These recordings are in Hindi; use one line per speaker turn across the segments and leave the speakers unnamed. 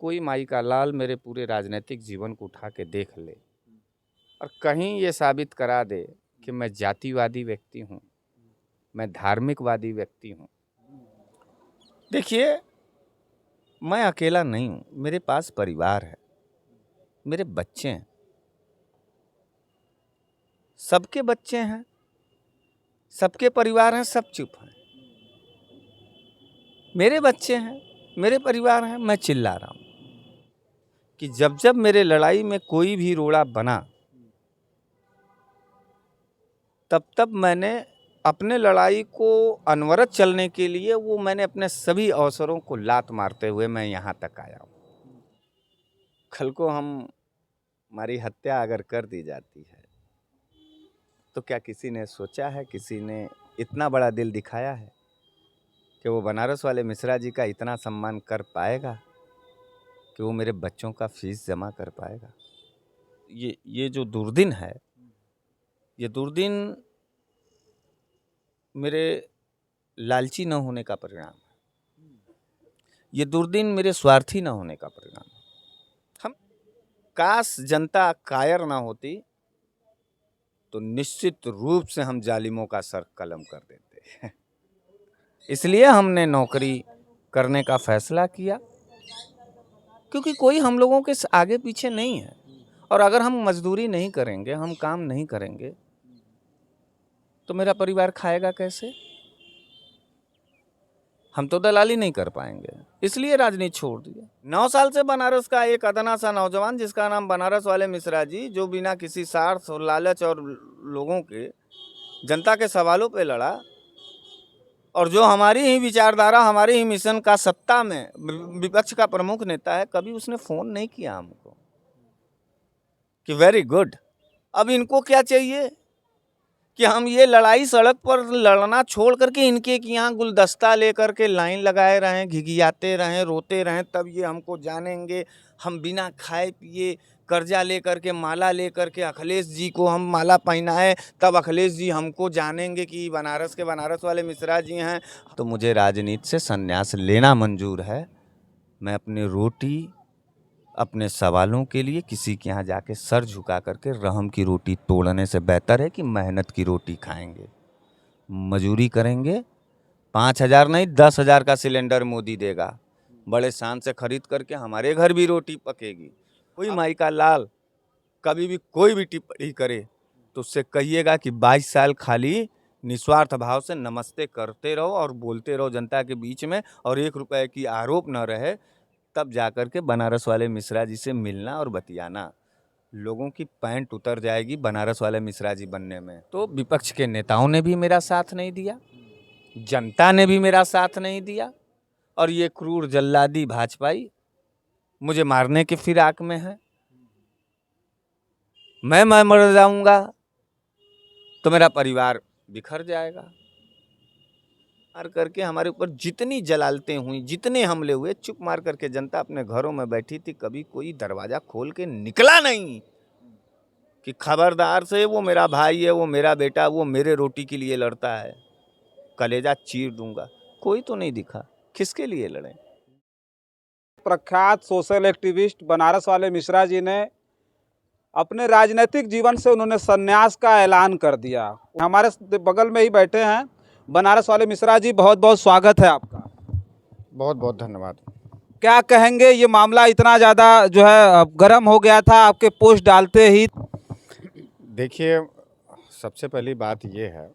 कोई माई का लाल मेरे पूरे राजनीतिक जीवन को उठा के देख ले और कहीं ये साबित करा दे कि मैं जातिवादी व्यक्ति हूँ, मैं धार्मिकवादी व्यक्ति हूँ। देखिए, मैं अकेला नहीं हूँ, मेरे पास परिवार है, मेरे बच्चे हैं, सबके बच्चे हैं, सबके परिवार हैं, सब चुप हैं। मेरे बच्चे हैं, मेरे परिवार हैं, मैं चिल्ला रहा हूँ कि जब जब मेरे लड़ाई में कोई भी रोड़ा बना, तब तब मैंने अपने लड़ाई को अनवरत चलने के लिए मैंने अपने सभी अवसरों को लात मारते हुए मैं यहाँ तक आया हूँ। कल को हमारी हत्या अगर कर दी जाती है तो क्या किसी ने सोचा है, किसी ने इतना बड़ा दिल दिखाया है कि वो बनारस वाले मिश्रा जी का इतना सम्मान कर पाएगा कि वो मेरे बच्चों का फीस जमा कर पाएगा? ये जो दुर्दिन है, ये दुर्दिन मेरे लालची न होने का परिणाम है। ये दुर्दिन मेरे स्वार्थी न होने का परिणाम है। हम काश जनता कायर ना होती तो निश्चित रूप से हम जालिमों का सर कलम कर देते। इसलिए हमने नौकरी करने का फैसला किया क्योंकि कोई हम लोगों के आगे पीछे नहीं है। और अगर हम मजदूरी नहीं करेंगे, हम काम नहीं करेंगे तो मेरा परिवार खाएगा कैसे? हम तो दलाली नहीं कर पाएंगे, इसलिए राजनीति छोड़ दिया। 9 साल से बनारस का एक अदना सा नौजवान जिसका नाम बनारस वाले मिश्रा जी, जो बिना किसी स्वार्थ और लालच और लोगों के जनता के सवालों पे लड़ा और जो हमारी ही विचारधारा, हमारे ही मिशन का सत्ता में विपक्ष का प्रमुख नेता है, कभी उसने फोन नहीं किया हमको कि वेरी गुड। अब इनको क्या चाहिए कि हम ये लड़ाई सड़क पर लड़ना छोड़ करके इनके यहाँ गुलदस्ता लेकर के लाइन लगाए रहें, घिघियाते रहें, रोते रहें, तब ये हमको जानेंगे। हम बिना खाए पिए कर्जा लेकर के, माला लेकर के अखिलेश जी को हम माला पहनाए, तब अखिलेश जी हमको जानेंगे कि बनारस के बनारस वाले मिश्रा जी हैं। तो मुझे राजनीति से संन्यास लेना मंजूर है। मैं अपनी रोटी, अपने सवालों के लिए किसी के यहाँ जाके सर झुका करके रहम की रोटी तोड़ने से बेहतर है कि मेहनत की रोटी खाएंगे, मजूरी करेंगे। 5,000 नहीं, 10,000 का सिलेंडर मोदी देगा, बड़े शान से खरीद करके हमारे घर भी रोटी पकेगी। कोई माई का लाल कभी भी कोई भी टिप्पणी करे तो उससे कहिएगा कि 22 साल खाली निस्वार्थ भाव से नमस्ते करते रहो और बोलते रहो जनता के बीच में, और 1 रुपए की आरोप न रहे, तब जाकर के बनारस वाले मिश्रा जी से मिलना और बतियाना। लोगों की पैंट उतर जाएगी बनारस वाले मिश्रा जी बनने में। तो विपक्ष के नेताओं ने भी मेरा साथ नहीं दिया, जनता ने भी मेरा साथ नहीं दिया, और ये क्रूर जल्लादी भाजपाई मुझे मारने की फिराक में है। मैं मर जाऊंगा तो मेरा परिवार बिखर जाएगा। मार करके हमारे ऊपर जितनी जलालतें हुई, जितने हमले हुए, चुप मार करके जनता अपने घरों में बैठी थी। कभी कोई दरवाजा खोल के निकला नहीं कि खबरदार से, वो मेरा भाई है, वो मेरा बेटा, वो मेरे रोटी के लिए लड़ता है, कलेजा चीर दूंगा। कोई तो नहीं दिखा। किसके लिए लड़े?
प्रख्यात सोशल एक्टिविस्ट बनारस वाले मिश्रा जी ने अपने राजनीतिक जीवन से उन्होंने संन्यास का ऐलान कर दिया। हमारे बगल में ही बैठे हैं बनारस वाले मिश्रा जी, बहुत बहुत स्वागत है आपका।
बहुत बहुत धन्यवाद।
क्या कहेंगे, ये मामला इतना ज़्यादा जो है गर्म हो गया था आपके पोस्ट डालते ही?
देखिए, सबसे पहली बात ये है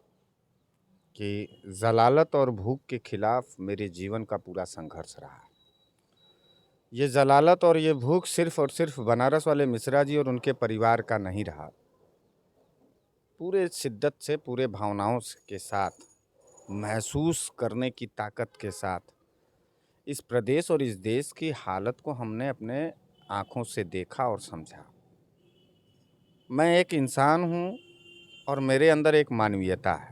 कि जलालत और भूख के खिलाफ मेरे जीवन का पूरा संघर्ष रहा। ये जलालत और ये भूख सिर्फ और सिर्फ बनारस वाले मिश्रा जी और उनके परिवार का नहीं रहा। पूरे शिद्दत से, पूरे भावनाओं के साथ, महसूस करने की ताकत के साथ इस प्रदेश और इस देश की हालत को हमने अपने आँखों से देखा और समझा। मैं एक इंसान हूँ और मेरे अंदर एक मानवीयता है।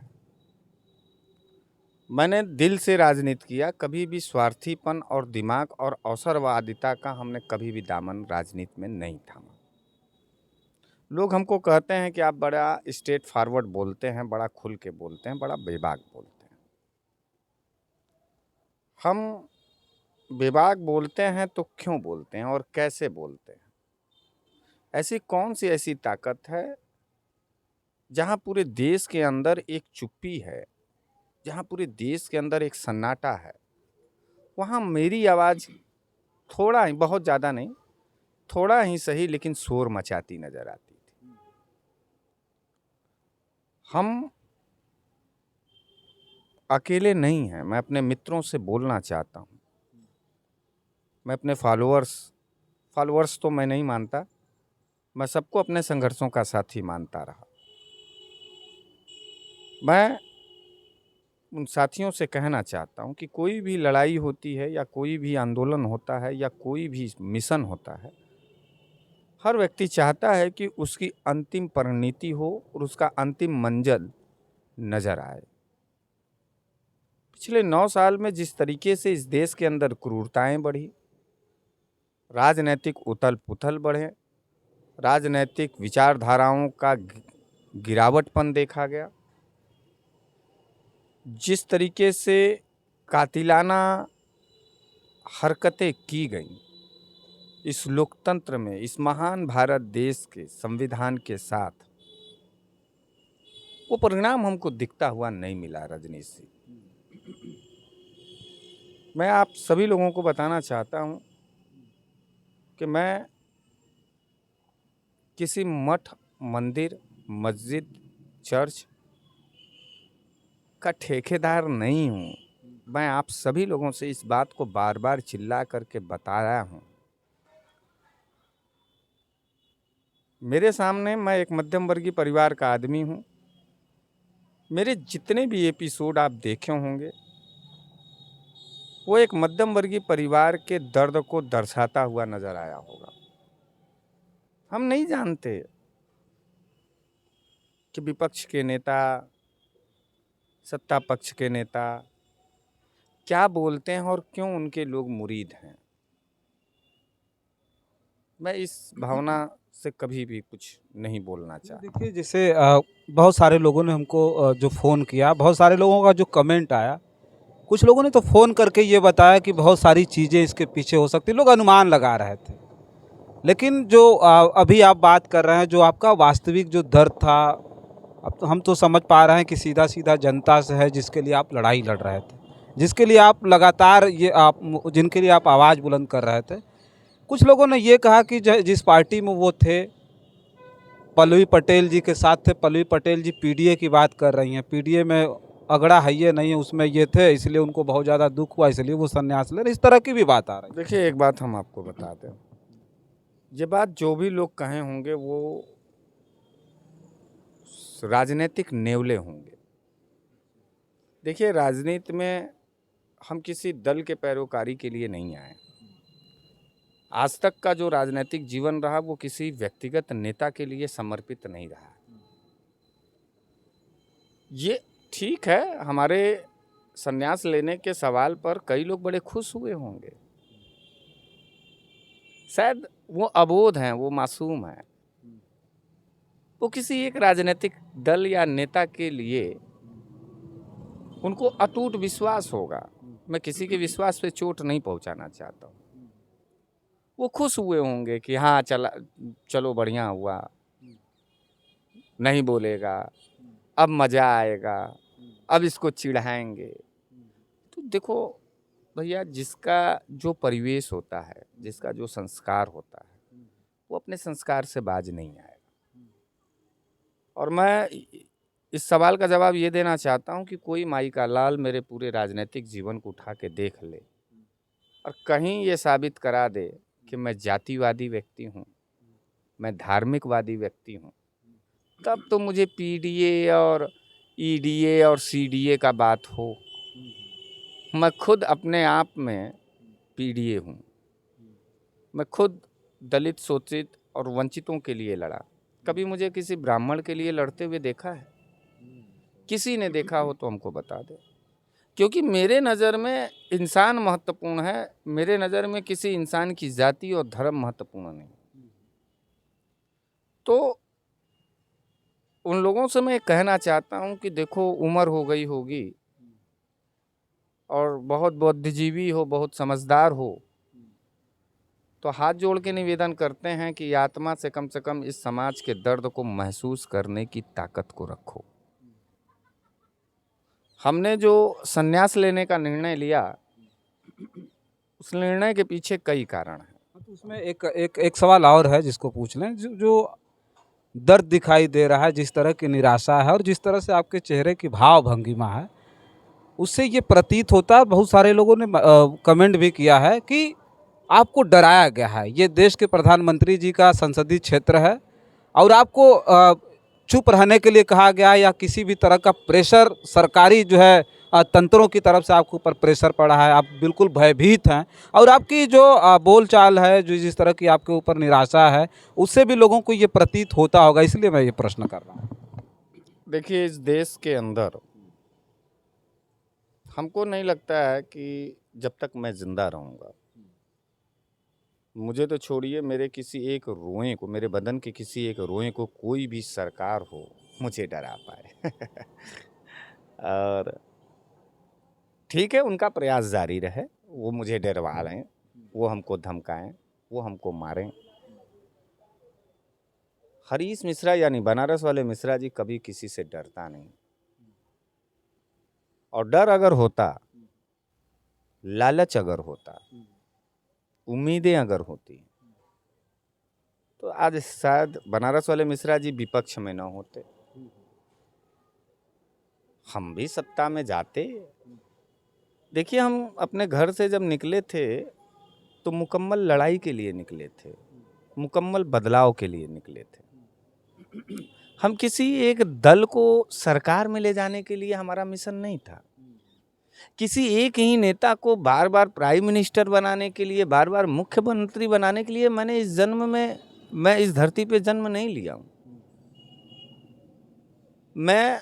मैंने दिल से राजनीति किया, कभी भी स्वार्थीपन और दिमाग और अवसरवादिता का हमने कभी भी दामन राजनीति में नहीं थामा। लोग हमको कहते हैं कि आप बड़ा स्ट्रेट फॉरवर्ड बोलते हैं, बड़ा खुल के बोलते हैं, बड़ा बेबाक बोलते हैं। हम विभाग बोलते हैं तो क्यों बोलते हैं और कैसे बोलते हैं? ऐसी कौन सी ऐसी ताकत है जहां पूरे देश के अंदर एक चुप्पी है, जहां पूरे देश के अंदर एक सन्नाटा है, वहां मेरी आवाज थोड़ा ही, बहुत ज्यादा नहीं, थोड़ा ही सही लेकिन शोर मचाती नजर आती थी। हम अकेले नहीं हैं। मैं अपने मित्रों से बोलना चाहता हूं। मैं अपने फॉलोअर्स तो मैं नहीं मानता, मैं सबको अपने संघर्षों का साथी मानता रहा। मैं उन साथियों से कहना चाहता हूं कि कोई भी लड़ाई होती है या कोई भी आंदोलन होता है या कोई भी मिशन होता है, हर व्यक्ति चाहता है कि उसकी अंतिम परिणति हो और उसका अंतिम मंजिल नजर आए। पिछले 9 साल में जिस तरीके से इस देश के अंदर क्रूरताएं बढ़ी, राजनैतिक उथल पुथल बढ़े, राजनैतिक विचारधाराओं का गिरावटपन देखा गया, जिस तरीके से कातिलाना हरकतें की गईं इस लोकतंत्र में, इस महान भारत देश के संविधान के साथ, वो परिणाम हमको दिखता हुआ नहीं मिला। रजनीश जी, मैं आप सभी लोगों को बताना चाहता हूं कि मैं किसी मठ, मंदिर, मस्जिद, चर्च का ठेकेदार नहीं हूं। मैं आप सभी लोगों से इस बात को बार बार चिल्ला करके बता रहा हूं। मेरे सामने, मैं एक मध्यम वर्गीय परिवार का आदमी हूं। मेरे जितने भी एपिसोड आप देखे होंगे वो एक मध्यम वर्गीय परिवार के दर्द को दर्शाता हुआ नजर आया होगा। हम नहीं जानते कि विपक्ष के नेता, सत्ता पक्ष के नेता क्या बोलते हैं और क्यों उनके लोग मुरीद हैं। मैं इस भावना से कभी भी कुछ नहीं बोलना चाहता।
देखिए, जैसे बहुत सारे लोगों ने हमको जो फ़ोन किया, बहुत सारे लोगों का जो कमेंट आया, कुछ लोगों ने तो फ़ोन करके ये बताया कि बहुत सारी चीज़ें इसके पीछे हो सकती, लोग अनुमान लगा रहे थे। लेकिन जो अभी आप बात कर रहे हैं, जो आपका वास्तविक जो दर्द था, अब तो हम तो समझ पा रहे हैं कि सीधा-सीधा जनता से है, जिसके लिए आप लड़ाई लड़ रहे थे, जिसके लिए आप लगातार जिनके लिए आप आवाज़ बुलंद कर रहे थे। कुछ लोगों ने ये कहा कि जिस पार्टी में वो थे, पल्लवी पटेल जी के साथ थे, पल्लवी पटेल जी पीडीए की बात कर रही हैं, पीडीए में अगड़ा है ये नहीं है, उसमें ये थे, इसलिए उनको बहुत ज़्यादा दुख हुआ, इसलिए वो संन्यास ले रहे, इस तरह की भी बात आ रही है।
देखिए, एक बात हम आपको बता दें, ये बात जो भी लोग कहे होंगे वो राजनीतिक नेवले होंगे। देखिए, राजनीति में हम किसी दल के पैरोकारी के लिए नहीं आए। आज तक का जो राजनीतिक जीवन रहा वो किसी व्यक्तिगत नेता के लिए समर्पित नहीं रहा। ये ठीक है, हमारे संन्यास लेने के सवाल पर कई लोग बड़े खुश हुए होंगे। शायद वो अबोध हैं, वो मासूम हैं। वो किसी एक राजनीतिक दल या नेता के लिए उनको अटूट विश्वास होगा। मैं किसी के विश्वास पे चोट नहीं पहुंचाना चाहता हूँ। वो खुश हुए होंगे कि हाँ चलो बढ़िया हुआ, नहीं बोलेगा, अब मज़ा आएगा, अब इसको चिढ़ाएंगे। तो देखो भैया, जिसका जो परिवेश होता है, जिसका जो संस्कार होता है, वो अपने संस्कार से बाज नहीं आएगा। और मैं इस सवाल का जवाब ये देना चाहता हूँ कि कोई माई का लाल मेरे पूरे राजनीतिक जीवन को उठा के देख ले और कहीं ये साबित करा दे कि मैं जातिवादी व्यक्ति हूँ, मैं धार्मिकवादी व्यक्ति हूँ, तब तो मुझे पीडीए और ईडीए और सीडीए का बात हो। मैं खुद अपने आप में पीडीए हूँ। मैं खुद दलित, शोषित और वंचितों के लिए लड़ा। कभी मुझे किसी ब्राह्मण के लिए लड़ते हुए देखा है? किसी ने देखा हो तो हमको बता दे। क्योंकि मेरे नज़र में इंसान महत्वपूर्ण है। मेरे नज़र में किसी इंसान की जाति और धर्म महत्वपूर्ण नहीं। तो उन लोगों से मैं कहना चाहता हूं कि देखो, उम्र हो गई होगी और बहुत बुद्धिजीवी हो, बहुत समझदार हो, तो हाथ जोड़ के निवेदन करते हैं कि आत्मा से कम इस समाज के दर्द को महसूस करने की ताकत को रखो। हमने जो संन्यास लेने का निर्णय लिया, उस निर्णय के पीछे कई कारण हैं।
तो उसमें एक सवाल और है जिसको पूछ लें, जो दर्द दिखाई दे रहा है, जिस तरह की निराशा है और जिस तरह से आपके चेहरे की भाव भंगिमा है, उससे ये प्रतीत होता है, बहुत सारे लोगों ने कमेंट भी किया है कि आपको डराया गया है। ये देश के प्रधानमंत्री जी का संसदीय क्षेत्र है और आपको चुप रहने के लिए कहा गया, या किसी भी तरह का प्रेशर सरकारी जो है तंत्रों की तरफ से आपके ऊपर प्रेशर पड़ा है, आप बिल्कुल भयभीत हैं और आपकी जो बोलचाल है, जो जिस तरह की आपके ऊपर निराशा है, उससे भी लोगों को ये प्रतीत होता होगा, इसलिए मैं ये प्रश्न कर रहा हूँ।
देखिए, इस देश के अंदर हमको नहीं लगता है कि जब तक मैं जिंदा रहूंगा, मुझे तो छोड़िए, मेरे किसी एक रोए को, मेरे बदन के किसी एक रोए को कोई भी सरकार हो मुझे डरा पाए। और ठीक है, उनका प्रयास जारी रहे, वो मुझे डरवा लें, वो हमको धमकाएं, वो हमको मारें। हरीश मिश्रा यानी बनारस वाले मिश्रा जी कभी किसी से डरता नहीं, और डर अगर होता, लालच अगर होता, उम्मीदें अगर होती, तो आज शायद बनारस वाले मिश्रा जी विपक्ष में न होते, हम भी सत्ता में जाते। देखिए, हम अपने घर से जब निकले थे तो मुकम्मल लड़ाई के लिए निकले थे, मुकम्मल बदलाव के लिए निकले थे। हम किसी एक दल को सरकार में ले जाने के लिए हमारा मिशन नहीं था। किसी एक ही नेता को बार बार प्राइम मिनिस्टर बनाने के लिए, बार बार मुख्यमंत्री बनाने के लिए मैं इस धरती पे जन्म नहीं लिया हूँ। मैं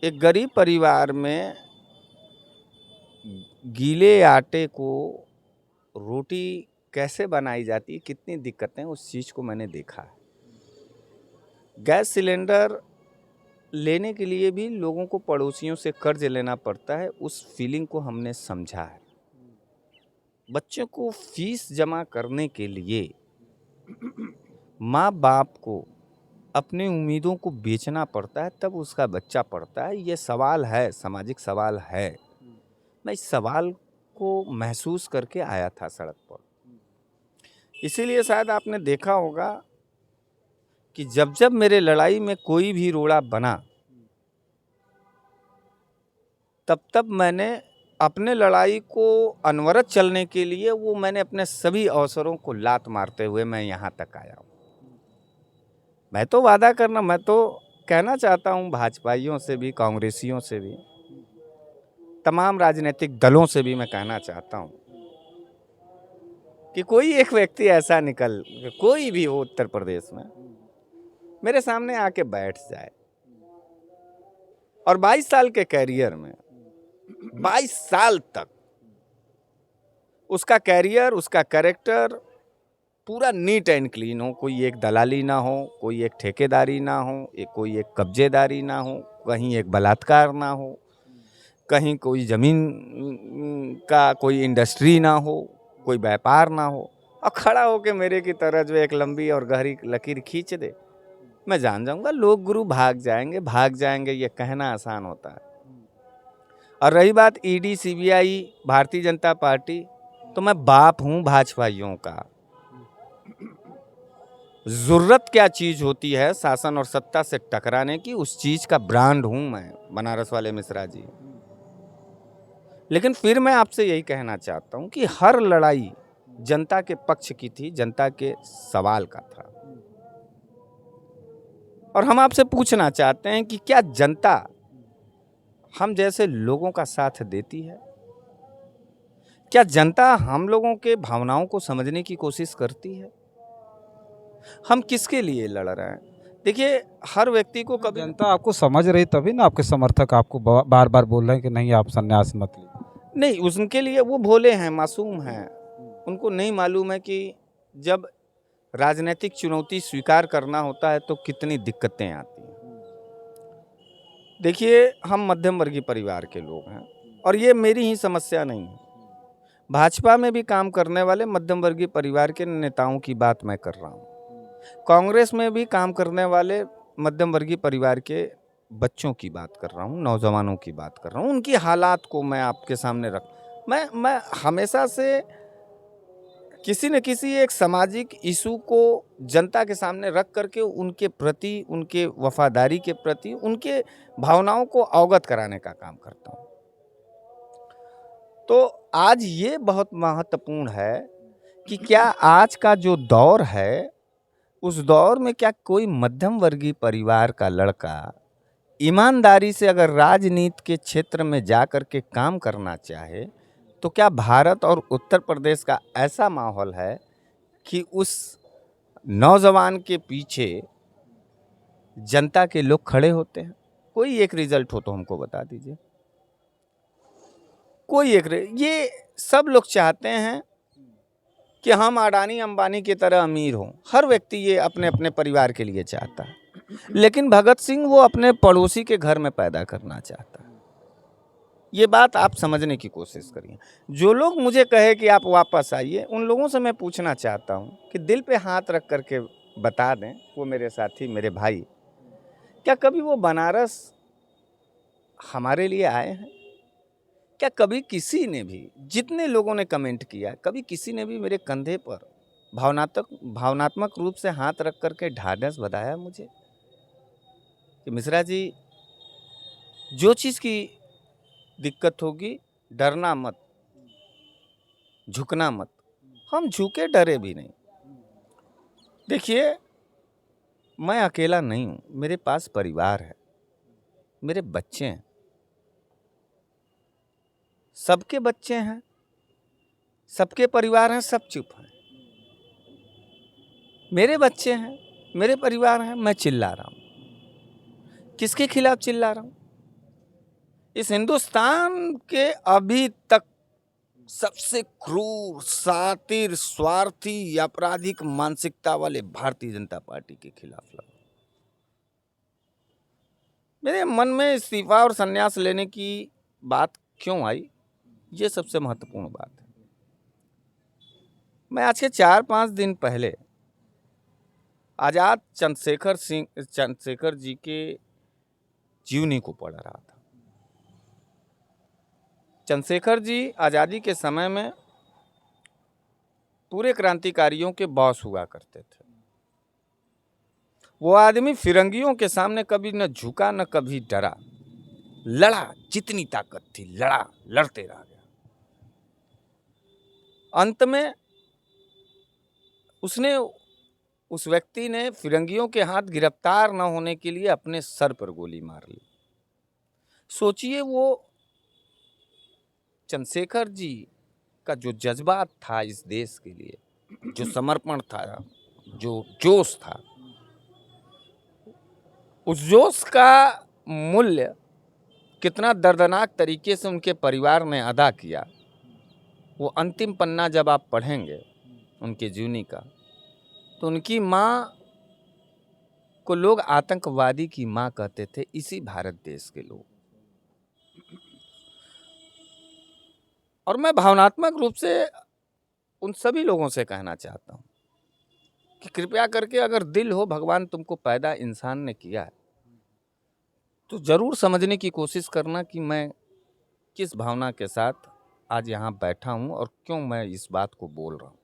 एक गरीब परिवार में गीले आटे को रोटी कैसे बनाई जाती है, कितनी दिक्कतें, उस चीज़ को मैंने देखा है। गैस सिलेंडर लेने के लिए भी लोगों को पड़ोसियों से कर्ज लेना पड़ता है, उस फीलिंग को हमने समझा है। बच्चों को फीस जमा करने के लिए माँ बाप को अपनी उम्मीदों को बेचना पड़ता है, तब उसका बच्चा पढ़ता है। ये सवाल है, सामाजिक सवाल है। मैं इस सवाल को महसूस करके आया था सड़क पर। इसीलिए शायद आपने देखा होगा कि जब जब मेरे लड़ाई में कोई भी रोड़ा बना, तब तब मैंने अपने लड़ाई को अनवरत चलने के लिए मैंने अपने सभी अवसरों को लात मारते हुए मैं यहाँ तक आया हूँ। मैं तो कहना चाहता हूँ भाजपाइयों से भी, कांग्रेसियों से भी, तमाम राजनीतिक दलों से भी मैं कहना चाहता हूँ कि कोई एक व्यक्ति ऐसा कोई भी हो उत्तर प्रदेश में, मेरे सामने आके बैठ जाए और 22 साल के कैरियर में 22 साल तक उसका कैरियर, उसका कैरेक्टर पूरा नीट एंड क्लीन हो, कोई एक दलाली ना हो, कोई एक ठेकेदारी ना हो, कोई एक कब्जेदारी ना हो, कहीं एक बलात्कार ना हो, कहीं कोई ज़मीन का कोई इंडस्ट्री ना हो, कोई व्यापार ना हो, और खड़ा होके मेरे की तरह जो एक लंबी और गहरी लकीर खींच दे, मैं जान जाऊंगा लोग गुरु भाग जाएंगे। ये कहना आसान होता है। और रही बात ED, CBI, Bharatiya Janata party, तो मैं बाप हूं भाजपाइयों का। ज़रूरत क्या चीज़ होती है शासन और सत्ता से टकराने की, उस चीज़ का ब्रांड हूं मैं, बनारस वाले मिश्रा जी। लेकिन फिर मैं आपसे यही कहना चाहता हूं कि हर लड़ाई जनता के पक्ष की थी, जनता के सवाल का था। और हम आपसे पूछना चाहते हैं कि क्या जनता हम जैसे लोगों का साथ देती है? क्या जनता हम लोगों के भावनाओं को समझने की कोशिश करती है? हम किसके लिए लड़ रहे हैं? देखिए, हर व्यक्ति को कभी
जनता आपको समझ रही तभी ना आपके समर्थक आपको बार बार बोल रहे हैं कि नहीं, आप संन्यास मत लीजिए।
नहीं, उनके लिए वो भोले हैं, मासूम हैं। उनको नहीं मालूम है कि जब राजनीतिक चुनौती स्वीकार करना होता है तो कितनी दिक्कतें आती हैं। देखिए, हम मध्यम वर्गीय परिवार के लोग हैं। और ये मेरी ही समस्या नहीं है, भाजपा में भी काम करने वाले मध्यम वर्गीय परिवार के नेताओं की बात मैं कर रहा हूँ, कांग्रेस में भी काम करने वाले मध्यम वर्गीय परिवार के बच्चों की बात कर रहा हूँ, नौजवानों की बात कर रहा हूँ, उनकी हालात को मैं आपके सामने रख मैं हमेशा से किसी न किसी एक सामाजिक इशू को जनता के सामने रख करके उनके प्रति, उनके वफादारी के प्रति, उनके भावनाओं को अवगत कराने का काम करता हूँ। तो आज ये बहुत महत्वपूर्ण है कि क्या आज का जो दौर है, उस दौर में क्या कोई मध्यम वर्गीय परिवार का लड़का ईमानदारी से अगर राजनीति के क्षेत्र में जा कर के काम करना चाहे, तो क्या भारत और उत्तर प्रदेश का ऐसा माहौल है कि उस नौजवान के पीछे जनता के लोग खड़े होते हैं? कोई एक रिजल्ट हो तो हमको बता दीजिए। कोई एक ये सब लोग चाहते हैं कि हम अडानी अंबानी की तरह अमीर हों। हर व्यक्ति ये अपने अपने परिवार के लिए चाहता है, लेकिन भगत सिंह वो अपने पड़ोसी के घर में पैदा करना चाहता है। ये बात आप समझने की कोशिश करिए। जो लोग मुझे कहे कि आप वापस आइए, उन लोगों से मैं पूछना चाहता हूँ कि दिल पे हाथ रख करके बता दें, वो मेरे साथी, मेरे भाई, क्या कभी वो बनारस हमारे लिए आए हैं? क्या कभी किसी ने भी, जितने लोगों ने कमेंट किया, कभी किसी ने भी मेरे कंधे पर भावनात्मक रूप से हाथ रख करके ढाढ़स बंधाया मुझे कि मिश्रा जी, जो चीज़ की दिक्कत होगी, डरना मत, झुकना मत। हम झुके, डरे भी नहीं। देखिए, मैं अकेला नहीं हूँ, मेरे पास परिवार है, मेरे बच्चे हैं, सबके बच्चे हैं, सबके परिवार हैं, सब चुप हैं। मेरे बच्चे हैं, मेरे परिवार हैं, मैं चिल्ला रहा हूँ। किसके खिलाफ चिल्ला रहा हूँ? इस हिंदुस्तान के अभी तक सबसे क्रूर, शातिर, स्वार्थी, आपराधिक मानसिकता वाले भारतीय जनता पार्टी के खिलाफ लड़ा। मेरे मन में इस्तीफा और संन्यास लेने की बात क्यों आई, ये सबसे महत्वपूर्ण बात है। मैं आज के 4-5 दिन पहले आजाद चंद्रशेखर जी के जीवनी को पढ़ रहा था। चंद्रशेखर जी आज़ादी के समय में पूरे क्रांतिकारियों के बॉस हुआ करते थे। वो आदमी फिरंगियों के सामने कभी न झुका, न कभी डरा, लड़ा, जितनी ताकत थी लड़ा, लड़ते रह गया। अंत में उस व्यक्ति ने फिरंगियों के हाथ गिरफ्तार न होने के लिए अपने सर पर गोली मार ली। सोचिए, वो चंद्रशेखर जी का जो जज्बा था इस देश के लिए, जो समर्पण था, जो जोश था, उस जोश का मूल्य कितना दर्दनाक तरीके से उनके परिवार ने अदा किया, वो अंतिम पन्ना जब आप पढ़ेंगे उनके जीवनी का, तो उनकी माँ को लोग आतंकवादी की माँ कहते थे, इसी भारत देश के लोग। और मैं भावनात्मक रूप से उन सभी लोगों से कहना चाहता हूँ कि कृपया करके, अगर दिल हो, भगवान तुमको पैदा इंसान ने किया है, तो ज़रूर समझने की कोशिश करना कि मैं किस भावना के साथ आज यहाँ बैठा हूँ और क्यों मैं इस बात को बोल रहा हूँ।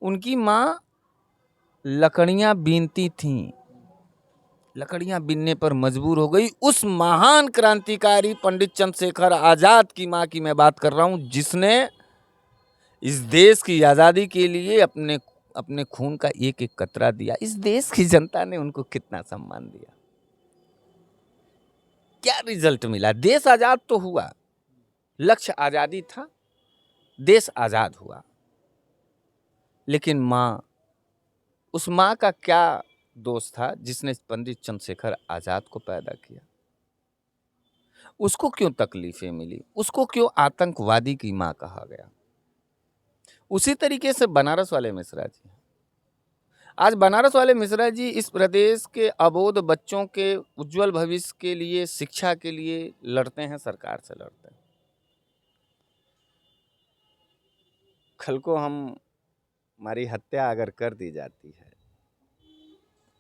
उनकी माँ लकड़ियाँ बीनती थीं, लकड़ियाँ बीनने पर मजबूर हो गई। उस महान क्रांतिकारी पंडित चंद्रशेखर आज़ाद की माँ की मैं बात कर रहा हूँ, जिसने इस देश की आज़ादी के लिए अपने खून का एक एक कतरा दिया। इस देश की जनता ने उनको कितना सम्मान दिया, क्या रिजल्ट मिला? देश आज़ाद तो हुआ, लक्ष्य आज़ादी था, देश आज़ाद हुआ, लेकिन माँ, उस माँ का क्या दोष था जिसने पंडित चंद्रशेखर आज़ाद को पैदा किया? उसको क्यों तकलीफें मिली? उसको क्यों आतंकवादी की माँ कहा गया? उसी तरीके से बनारस वाले मिश्रा जी, आज बनारस वाले मिश्रा जी इस प्रदेश के अबोध बच्चों के उज्जवल भविष्य के लिए, शिक्षा के लिए लड़ते हैं, सरकार से लड़ते हैं। कल को हमारी हत्या अगर कर दी जाती है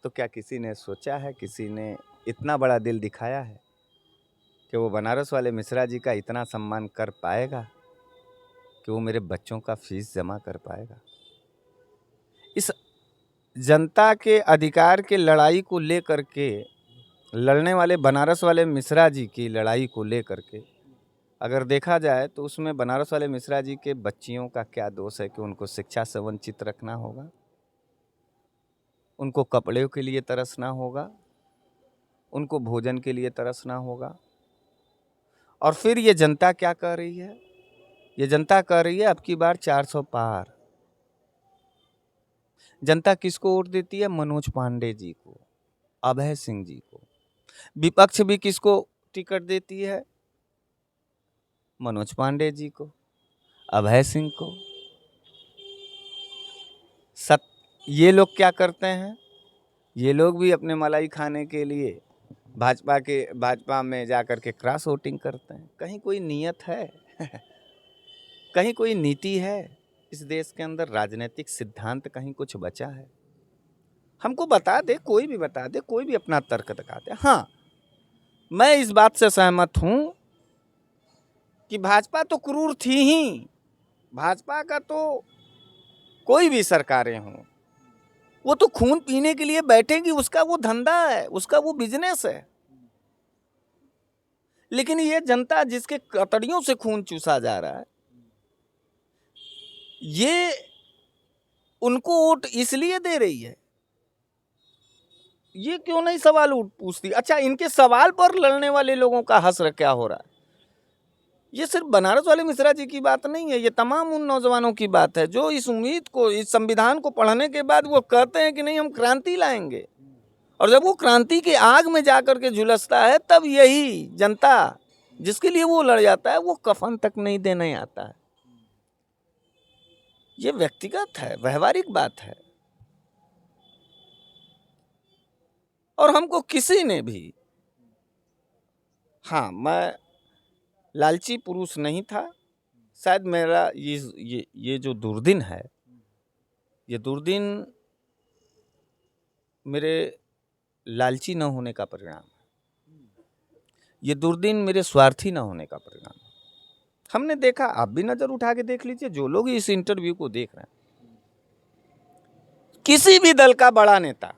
तो क्या किसी ने सोचा है, किसी ने इतना बड़ा दिल दिखाया है कि वो बनारस वाले मिश्रा जी का इतना सम्मान कर पाएगा कि वो मेरे बच्चों का फीस जमा कर पाएगा? इस जनता के अधिकार के लड़ाई को लेकर के लड़ने वाले बनारस वाले मिश्रा जी की लड़ाई को लेकर के अगर देखा जाए तो उसमें बनारस वाले मिश्रा जी के बच्चियों का क्या दोष है कि उनको शिक्षा से वंचित रखना होगा, उनको कपड़े के लिए तरसना होगा, उनको भोजन के लिए तरसना होगा। और फिर ये जनता क्या कह रही है? ये जनता कह रही है अब की बार 400 पार। जनता किसको वोट देती है? मनोज पांडे जी को, अभय सिंह जी को। विपक्ष भी किसको टिकट देती है? मनोज पांडे जी को, अभय सिंह को। ये लोग क्या करते हैं? ये लोग भी अपने मलाई खाने के लिए भाजपा में जाकर के क्रॉस वोटिंग करते हैं। कहीं कोई नियत है? कहीं कोई नीति है? इस देश के अंदर राजनीतिक सिद्धांत कहीं कुछ बचा है? हमको बता दे, कोई भी बता दे, कोई भी अपना तर्क दिखा दे। हाँ, मैं इस बात से सहमत हूं कि भाजपा तो क्रूर थी ही। भाजपा का तो कोई भी सरकारें हों, वो तो खून पीने के लिए बैठेगी, उसका वो धंधा है, उसका वो बिजनेस है। लेकिन ये जनता जिसके कतड़ियों से खून चूसा जा रहा है, ये उनको वोट इसलिए दे रही है। ये क्यों नहीं सवाल पूछती? अच्छा, इनके सवाल पर लड़ने वाले लोगों का हश्र क्या हो रहा है? ये सिर्फ बनारस वाले मिश्रा जी की बात नहीं है, ये तमाम उन नौजवानों की बात है जो इस उम्मीद को, इस संविधान को पढ़ने के बाद वो कहते हैं कि नहीं, हम क्रांति लाएंगे। और जब वो क्रांति के आग में जाकर के झुलसता है, तब यही जनता जिसके लिए वो लड़ जाता है, वो कफन तक नहीं देने आता है। ये व्यक्तिगत है, व्यवहारिक बात है। और हमको किसी ने भी, हाँ, मैं लालची पुरुष नहीं था। शायद मेरा ये जो दुर्दिन है, ये दुर्दिन मेरे लालची न होने का परिणाम है। ये दुर्दिन मेरे स्वार्थी न होने का परिणाम है। हमने देखा, आप भी नजर उठा के देख लीजिए, जो लोग इस इंटरव्यू को देख रहे हैं, किसी भी दल का बड़ा नेता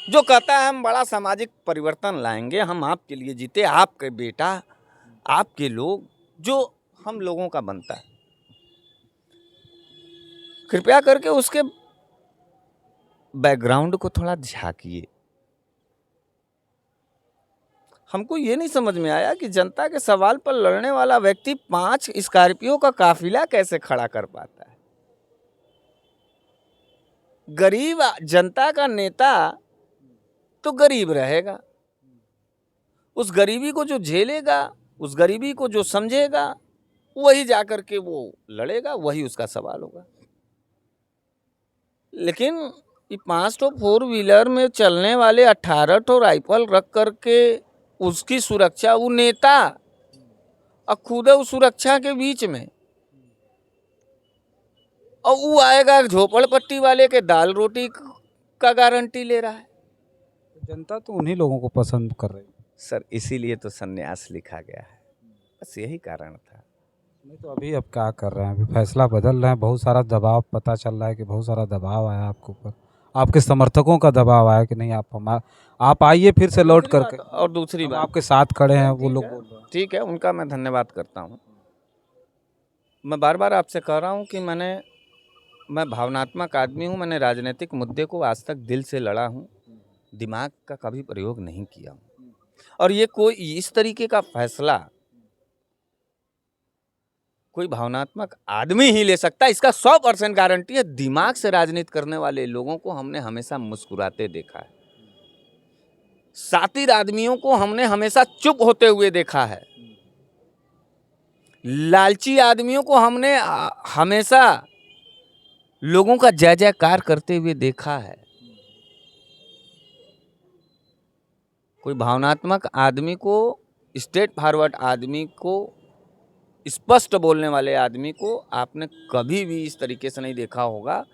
जो कहता है हम बड़ा सामाजिक परिवर्तन लाएंगे, हम आपके लिए जीते, आपके बेटा, आपके लोग, जो हम लोगों का बनता है, कृपया करके उसके बैकग्राउंड को थोड़ा झांकिए। हमको ये नहीं समझ में आया कि जनता के सवाल पर लड़ने वाला व्यक्ति 5 स्कॉर्पियो का काफिला कैसे खड़ा कर पाता है। गरीब जनता का नेता तो गरीब रहेगा, उस गरीबी को जो झेलेगा, उस गरीबी को जो समझेगा, वही जाकर के वो लड़ेगा, वही उसका सवाल होगा। लेकिन ये 5 तो 4 व्हीलर में चलने वाले 18 तो राइफल रख करके उसकी सुरक्षा, वो नेता और खुद उस सुरक्षा के बीच में, और वो आएगा झोपड़पट्टी वाले के दाल रोटी का गारंटी ले रहा है।
जनता तो उन्हीं लोगों को पसंद कर रही है।
सर, इसीलिए तो संन्यास लिखा गया है, बस यही कारण था।
नहीं तो अभी अब क्या कर रहे हैं? अभी फैसला बदल रहे हैं। बहुत सारा दबाव पता चल रहा है कि बहुत सारा दबाव आया आपके ऊपर, आपके समर्थकों का दबाव आया कि नहीं, आप आइए फिर से लौट करके।
और दूसरी बात,
आपके साथ खड़े हैं वो लोग बोल रहे हैं।
ठीक है, उनका मैं धन्यवाद करता हूँ। मैं बार बार आपसे कह रहा हूँ कि मैं भावनात्मक आदमी हूँ। मैंने राजनीतिक मुद्दे को आज तक दिल से लड़ा हूँ, दिमाग का कभी प्रयोग नहीं किया हूँ। और ये कोई इस तरीके का फैसला कोई भावनात्मक आदमी ही ले सकता है, इसका 100% गारंटी है। दिमाग से राजनीति करने वाले लोगों को हमने हमेशा मुस्कुराते देखा है, शातिर आदमियों को हमने हमेशा चुप होते हुए देखा है, लालची आदमियों को हमने हमेशा लोगों का जय जयकार करते हुए देखा है। कोई भावनात्मक आदमी को, स्ट्रेट फॉरवर्ड आदमी को स्पष्ट बोलने वाले आदमी को आपने कभी भी इस तरीके से नहीं देखा होगा,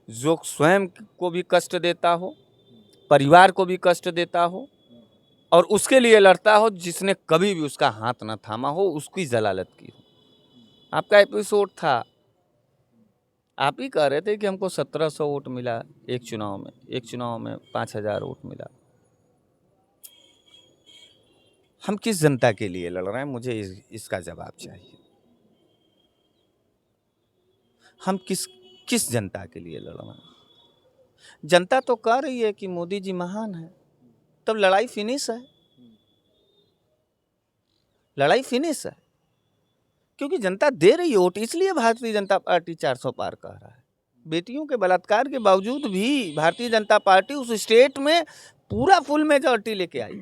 जो स्वयं को भी कष्ट देता हो, परिवार को भी कष्ट देता हो और उसके लिए लड़ता हो, जिसने कभी भी उसका हाथ न थामा हो, उसकी जलालत की हो। आपका एपिसोड था, आप ही कह रहे थे कि हमको 1700 वोट मिला एक चुनाव में 5000 वोट मिला। हम किस जनता के लिए लड़ रहे हैं, मुझे इसका जवाब चाहिए। हम किस जनता के लिए लड़ रहे हैं? जनता तो कह रही है कि मोदी जी महान है, तब लड़ाई फिनिश है। लड़ाई फिनिश है, क्योंकि जनता दे रही है वोट, इसलिए भारतीय जनता पार्टी 400 पार कह रहा है। बेटियों के बलात्कार के बावजूद भी भारतीय जनता पार्टी उस स्टेट में पूरा फुल मेजॉरिटी लेके आई।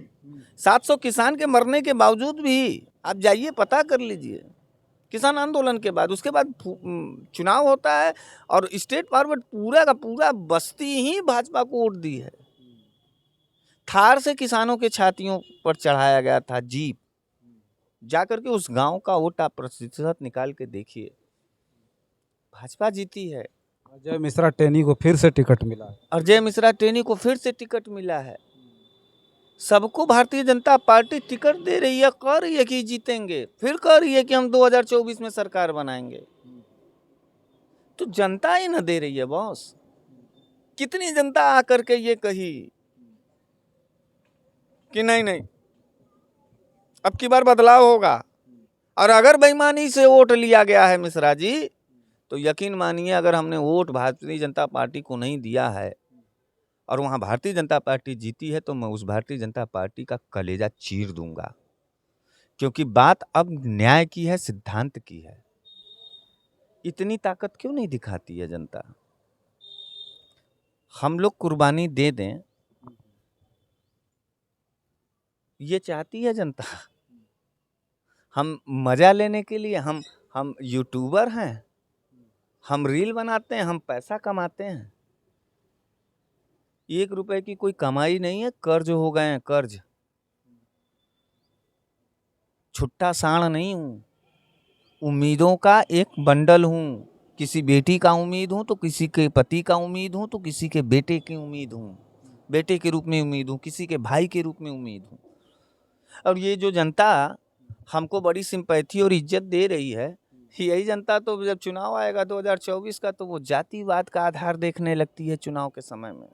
700 किसान के मरने के बावजूद भी, आप जाइए पता कर लीजिए, किसान आंदोलन के बाद, उसके बाद चुनाव होता है और स्टेट फॉरवर्ड पूरा का पूरा बस्ती ही भाजपा को वोट दी है। थार से किसानों के छातियों पर चढ़ाया गया था जीप, जाकर के उस गांव का वोट आप प्रतिशत निकाल के देखिए, भाजपा जीती है।
अजय मिश्रा टेनी को फिर से टिकट मिला है।
अजय मिश्रा टेनी को फिर से टिकट मिला है। सबको भारतीय जनता पार्टी टिकट दे रही है, कह रही है कि जीतेंगे, फिर कह रही है कि हम 2024 में सरकार बनाएंगे। तो जनता ही न दे रही है बॉस। कितनी जनता आकर के ये कही कि नहीं नहीं अब की बार बदलाव होगा, और अगर बेईमानी से वोट लिया गया है मिश्रा जी, तो यकीन मानिए अगर हमने वोट भारतीय जनता पार्टी को नहीं दिया है और वहां भारतीय जनता पार्टी जीती है, तो मैं उस भारतीय जनता पार्टी का कलेजा चीर दूंगा। क्योंकि बात अब न्याय की है, सिद्धांत की है। इतनी ताकत क्यों नहीं दिखाती है जनता? हम लोग कुर्बानी दे दें, ये चाहती है जनता। हम मजा लेने के लिए, हम यूट्यूबर हैं, हम रील बनाते हैं, हम पैसा कमाते हैं। 1 रुपए की कोई कमाई नहीं है, कर्ज हो गए हैं, कर्ज। छुट्टा साण नहीं हूं, उम्मीदों का एक बंडल हूं। किसी बेटी का उम्मीद हूं, तो किसी के पति का उम्मीद हूं, तो किसी के बेटे की उम्मीद हूं, बेटे के रूप में उम्मीद हूं, किसी के भाई के रूप में उम्मीद हूं। और ये जो जनता हमको बड़ी सिंपैथी और इज्जत दे रही है, यही जनता तो जब चुनाव आएगा 2024 का, तो वो जातिवाद का आधार देखने लगती है चुनाव के समय में।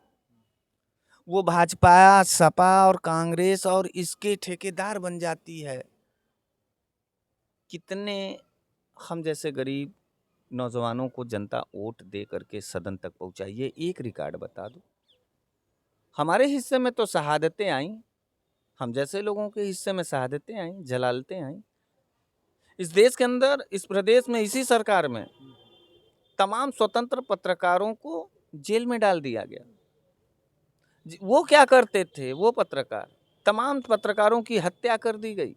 वो भाजपा, सपा और कांग्रेस और इसके ठेकेदार बन जाती है। कितने हम जैसे गरीब नौजवानों को जनता वोट दे करके सदन तक पहुंचाइए। एक रिकॉर्ड बता दो, हमारे हिस्से में तो शहादतें आई, हम जैसे लोगों के हिस्से में शहादतें आई, जलालतें आई। इस देश के अंदर, इस प्रदेश में, इसी सरकार में तमाम स्वतंत्र पत्रकारों को जेल में डाल दिया गया। वो क्या करते थे? वो पत्रकार, तमाम पत्रकारों की हत्या कर दी गई।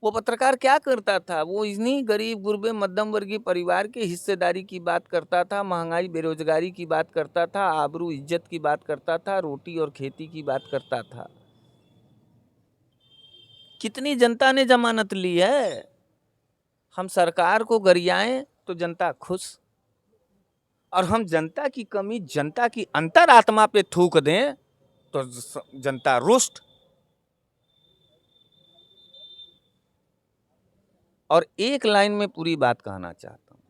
वो पत्रकार क्या करता था? वो इन्हीं गरीब गुरबे मध्यम वर्गीय परिवार के हिस्सेदारी की बात करता था, महंगाई बेरोजगारी की बात करता था, आबरू इज्जत की बात करता था, रोटी और खेती की बात करता था। कितनी जनता ने जमानत ली है? हम सरकार को गरियाएं तो जनता खुश, और हम जनता की कमी, जनता की अंतरात्मा पे थूक दें तो जनता रुष्ट। और एक लाइन में पूरी बात कहना चाहता हूं,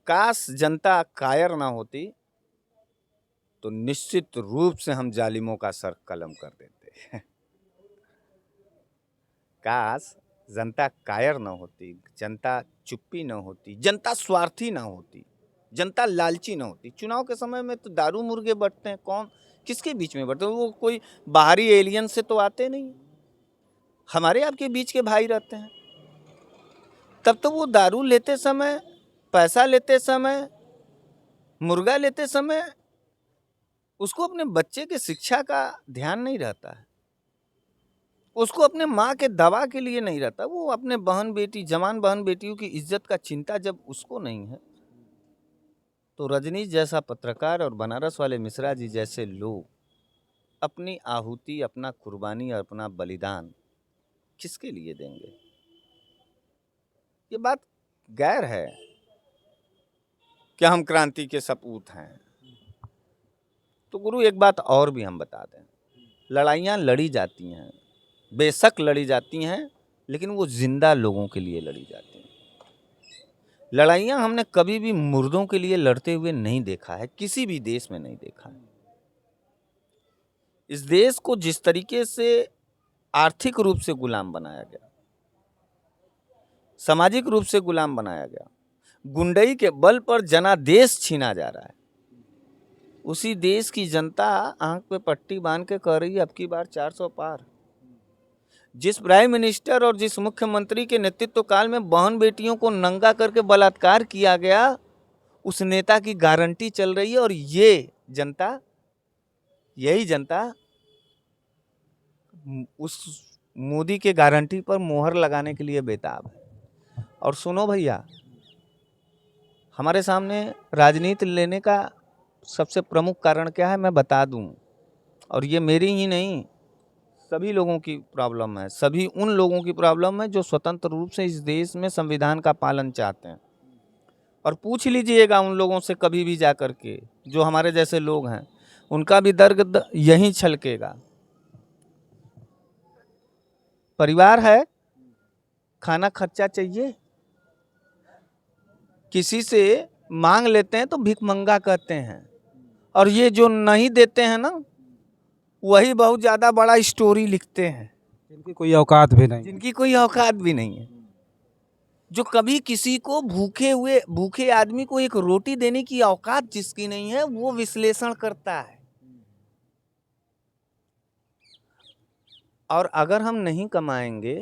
काश जनता कायर ना होती तो निश्चित रूप से हम जालिमों का सर कलम कर देते। काश जनता कायर ना होती, जनता चुप्पी ना होती, जनता स्वार्थी ना होती, जनता लालची ना होती। चुनाव के समय में तो दारू मुर्गे बंटते हैं, कौन किसके बीच में बंटते हैं? वो कोई बाहरी एलियन से तो आते नहीं, हमारे आपके बीच के भाई रहते हैं। तब तो वो दारू लेते समय, पैसा लेते समय, मुर्गा लेते समय उसको अपने बच्चे के शिक्षा का ध्यान नहीं रहता है, उसको अपने माँ के दवा के लिए नहीं रहता। वो अपने बहन बेटी, जवान बहन बेटियों की इज्जत का चिंता जब उसको नहीं है, तो रजनीश जैसा पत्रकार और बनारस वाले मिश्रा जी जैसे लोग अपनी आहुति, अपना कुर्बानी और अपना बलिदान किसके लिए देंगे? ये बात गैर है कि हम क्रांति के सपूत हैं। तो गुरु एक बात और भी हम बता दें, लड़ाइयाँ लड़ी जाती हैं, बेशक लड़ी जाती हैं, लेकिन वो जिंदा लोगों के लिए लड़ी जाती हैं। लड़ाइयाँ हमने कभी भी मुर्दों के लिए लड़ते हुए नहीं देखा है, किसी भी देश में नहीं देखा है। इस देश को जिस तरीके से आर्थिक रूप से गुलाम बनाया गया, सामाजिक रूप से गुलाम बनाया गया, गुंडई के बल पर जनादेश छीना जा रहा है, उसी देश की जनता आंख पे पट्टी बांध के कह रही है अब की बार 400 पार। जिस प्राइम मिनिस्टर और जिस मुख्यमंत्री के नेतृत्व काल में बहन बेटियों को नंगा करके बलात्कार किया गया, उस नेता की गारंटी चल रही है, और ये जनता, यही जनता उस मोदी के गारंटी पर मोहर लगाने के लिए बेताब है। और सुनो भैया, हमारे सामने राजनीति लेने का सबसे प्रमुख कारण क्या है मैं बता दूं, और ये मेरी ही नहीं, सभी लोगों की प्रॉब्लम है, सभी उन लोगों की प्रॉब्लम है जो स्वतंत्र रूप से इस देश में संविधान का पालन चाहते हैं। और पूछ लीजिएगा उन लोगों से कभी भी जा कर के, जो हमारे जैसे लोग हैं, उनका भी दर्द यहीं छलकेगा। परिवार है, खाना खर्चा चाहिए, किसी से मांग लेते हैं तो भिखमंगा कहते हैं, और ये जो नहीं देते हैं ना, वही बहुत ज्यादा बड़ा स्टोरी लिखते हैं,
जिनकी कोई औकात भी नहीं।
जिनकी कोई औकात भी नहीं है। जो कभी किसी को भूखे आदमी को एक रोटी देने की औकात जिसकी नहीं है, वो विश्लेषण करता है। और अगर हम नहीं कमाएंगे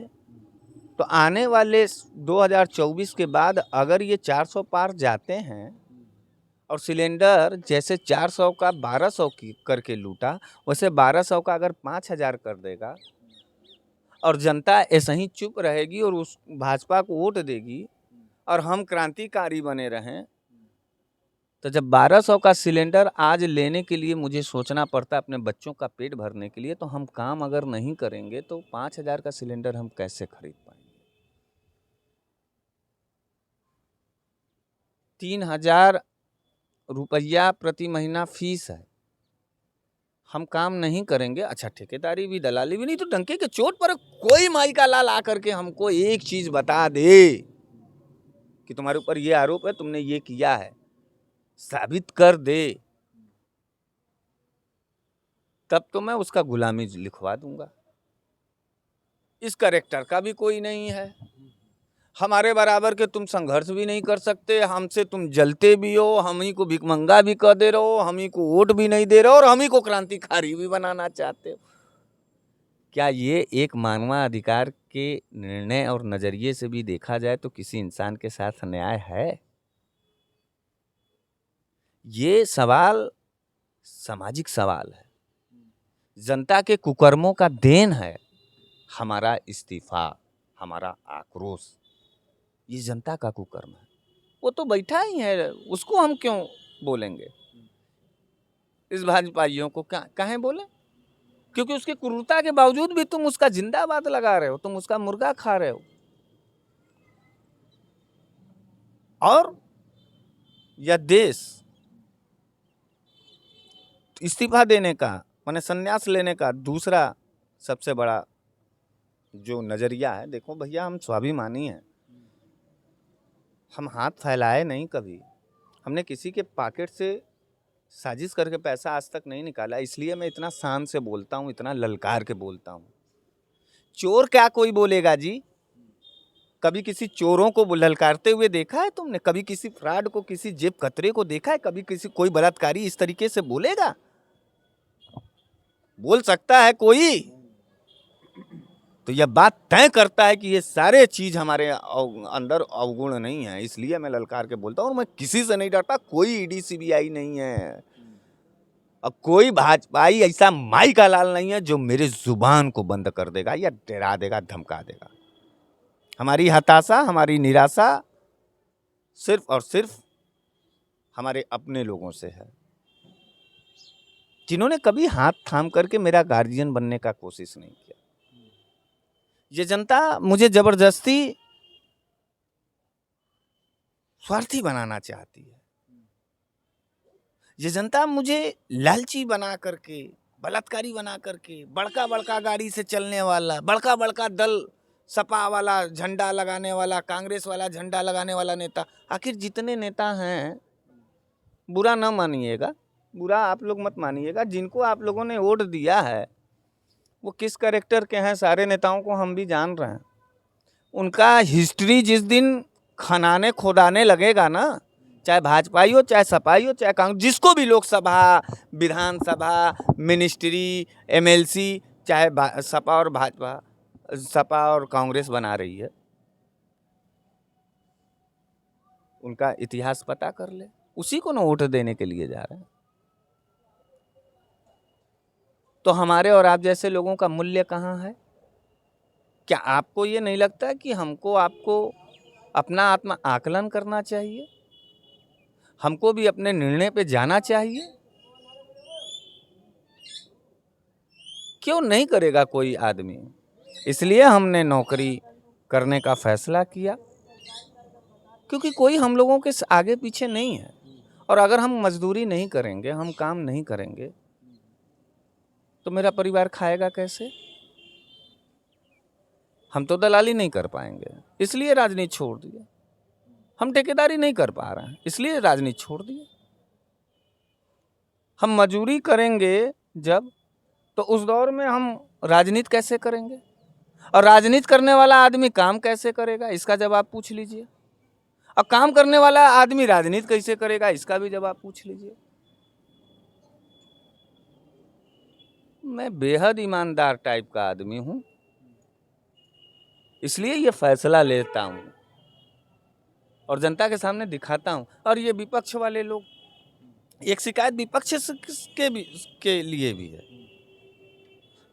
तो आने वाले 2024 के बाद अगर ये 400 पार जाते हैं, और सिलेंडर जैसे 400 का 1200 की करके लूटा, वैसे 1200 का अगर 5000 कर देगा, और जनता ऐसे ही चुप रहेगी और उस भाजपा को वोट देगी, और हम क्रांतिकारी बने रहें, तो जब 1200 का सिलेंडर आज लेने के लिए मुझे सोचना पड़ता है अपने बच्चों का पेट भरने के लिए, तो हम काम अगर नहीं करेंगे तो 5000 का सिलेंडर हम कैसे खरीद पाएंगे? 3000 रुपया प्रति महीना फीस है, हम काम नहीं करेंगे। अच्छा, ठेकेदारी भी दलाली भी नहीं, तो डंके के चोट पर कोई माई का लाल आकर के हमको एक चीज बता दे कि तुम्हारे ऊपर ये आरोप है, तुमने ये किया है, साबित कर दे, तब तो मैं उसका गुलामी लिखवा दूंगा। इस कैरेक्टर का भी कोई नहीं है, हमारे बराबर के तुम संघर्ष भी नहीं कर सकते, हमसे तुम जलते भी हो, हम ही को भिखमंगा भी कह दे रहे हो, हम ही को वोट भी नहीं दे रहे हो, और हम ही को क्रांतिकारी भी बनाना चाहते हो। क्या ये एक मानवाधिकार के निर्णय और नजरिए से भी देखा जाए तो किसी इंसान के साथ न्याय है? ये सवाल सामाजिक सवाल है, जनता के कुकर्मों का देन है हमारा इस्तीफा, हमारा आक्रोश, ये जनता का कुकर्म है। वो तो बैठा ही है, उसको हम क्यों बोलेंगे? इस भाजपाइयों को काहे बोले? क्योंकि उसकी क्रूरता के बावजूद भी तुम उसका जिंदाबाद लगा रहे हो, तुम उसका मुर्गा खा रहे हो। और यह देश इस्तीफा देने का, माने संन्यास लेने का दूसरा सबसे बड़ा जो नजरिया है, देखो भैया, हम स्वाभिमानी हैं, हम हाथ फैलाए नहीं कभी, हमने किसी के पॉकेट से साजिश करके पैसा आज तक नहीं निकाला, इसलिए मैं इतना शान से बोलता हूँ, इतना ललकार के बोलता हूँ। चोर क्या कोई बोलेगा जी? कभी किसी चोरों को ललकारते हुए देखा है तुमने? कभी किसी फ्रॉड को, किसी जेब कतरे को देखा है? कभी किसी कोई बलात्कारी इस तरीके से बोलेगा? बोल सकता है कोई? तो यह बात तय करता है कि ये सारे चीज हमारे अंदर अवगुण नहीं है, इसलिए मैं ललकार के बोलता हूँ। और मैं किसी से नहीं डरता, कोई ईडी सीबीआई नहीं है, और कोई भाजपाई ऐसा माई का लाल नहीं है जो मेरे जुबान को बंद कर देगा या डरा देगा, धमका देगा। हमारी हताशा, हमारी निराशा सिर्फ और सिर्फ हमारे अपने लोगों से है, जिन्होंने कभी हाथ थाम करके मेरा गार्जियन बनने का कोशिश नहीं किया, ये जनता मुझे जबरदस्ती स्वार्थी बनाना चाहती है। ये जनता मुझे लालची बना करके, बलात्कारी बना करके, बड़का बड़का गाड़ी से चलने वाला, बड़का बड़का दल, सपा वाला झंडा लगाने वाला, कांग्रेस वाला झंडा लगाने वाला नेता, आखिर जितने नेता हैं, बुरा न मानिएगा, बुरा आप लोग मत मानिएगा, जिनको आप लोगों ने वोट दिया है वो किस कैरेक्टर के हैं, सारे नेताओं को हम भी जान रहे हैं। उनका हिस्ट्री जिस दिन खनाने खोदाने लगेगा ना, चाहे भाजपाई हो, चाहे सपाई हो, चाहे कांग्रेस, जिसको भी लोकसभा, विधानसभा, मिनिस्ट्री, एमएलसी, चाहे सपा और भाजपा, सपा और कांग्रेस बना रही है, उनका इतिहास पता कर ले, उसी को ना वोट देने के लिए जा रहे हैं। तो हमारे और आप जैसे लोगों का मूल्य कहाँ है? क्या आपको ये नहीं लगता कि हमको आपको अपना आत्म आकलन करना चाहिए? हमको भी अपने निर्णय पे जाना चाहिए? क्यों नहीं करेगा कोई आदमी? इसलिए हमने नौकरी करने का फैसला किया, क्योंकि कोई हम लोगों के आगे पीछे नहीं है। और अगर हम मजदूरी नहीं करेंगे, हम काम नहीं करेंगे, तो मेरा परिवार खाएगा कैसे? हम तो दलाली नहीं कर पाएंगे, इसलिए राजनीति छोड़ दिया। हम ठेकेदारी नहीं कर पा रहे हैं, इसलिए राजनीति छोड़ दिया। हम मजदूरी करेंगे जब, तो उस दौर में हम राजनीति कैसे करेंगे? और राजनीति करने वाला आदमी काम कैसे करेगा? इसका जवाब पूछ लीजिए। और काम करने वाला आदमी राजनीति कैसे करेगा? इसका भी जवाब पूछ लीजिए। मैं बेहद ईमानदार टाइप का आदमी हूं, इसलिए ये फैसला लेता हूं और जनता के सामने दिखाता हूं। और ये विपक्ष वाले लोग, एक शिकायत विपक्ष के लिए भी है।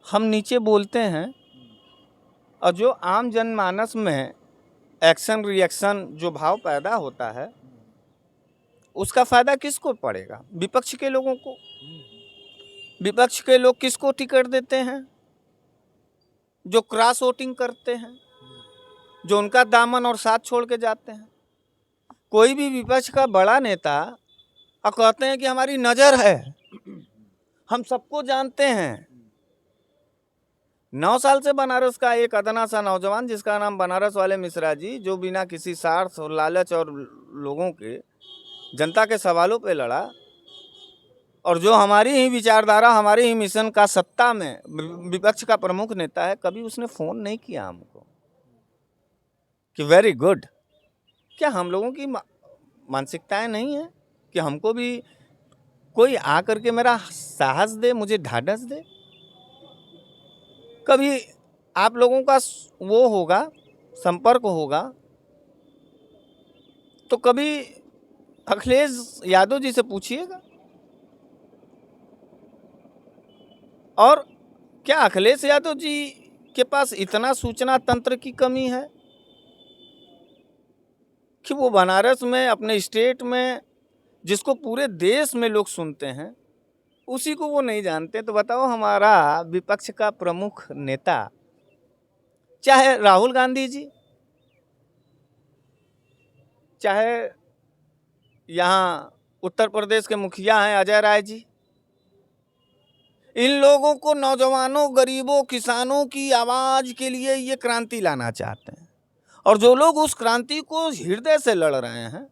हम नीचे बोलते हैं और जो आम जनमानस में एक्शन रिएक्शन जो भाव पैदा होता है, उसका फायदा किसको पड़ेगा? विपक्ष के लोगों को। विपक्ष के लोग किसको टिकट देते हैं? जो क्रॉस वोटिंग करते हैं, जो उनका दामन और साथ छोड़ के जाते हैं। कोई भी विपक्ष का बड़ा नेता और कहते हैं कि हमारी नज़र है, हम सबको जानते हैं। 9 साल से बनारस का एक अदना सा नौजवान, जिसका नाम बनारस वाले मिश्रा जी, जो बिना किसी स्वार्थ और लालच और लोगों के, जनता के सवालों पे लड़ा, और जो हमारी ही विचारधारा, हमारे ही मिशन का सत्ता में विपक्ष का प्रमुख नेता है, कभी उसने फ़ोन नहीं किया हमको कि वेरी गुड। क्या हम लोगों की मानसिकताएं नहीं है कि हमको भी कोई आ करके मेरा साहस दे, मुझे ढाढ़स दे? कभी आप लोगों का वो होगा, संपर्क होगा, तो कभी अखिलेश यादव जी से पूछिएगा। और क्या अखिलेश यादव जी के पास इतना सूचना तंत्र की कमी है कि वो बनारस में, अपने स्टेट में, जिसको पूरे देश में लोग सुनते हैं, उसी को वो नहीं जानते? तो बताओ, हमारा विपक्ष का प्रमुख नेता, चाहे राहुल गांधी जी, चाहे यहाँ उत्तर प्रदेश के मुखिया हैं अजय राय जी, इन लोगों को, नौजवानों, गरीबों, किसानों की आवाज़ के लिए ये क्रांति लाना चाहते हैं। और जो लोग उस क्रांति को हृदय से लड़ रहे हैं,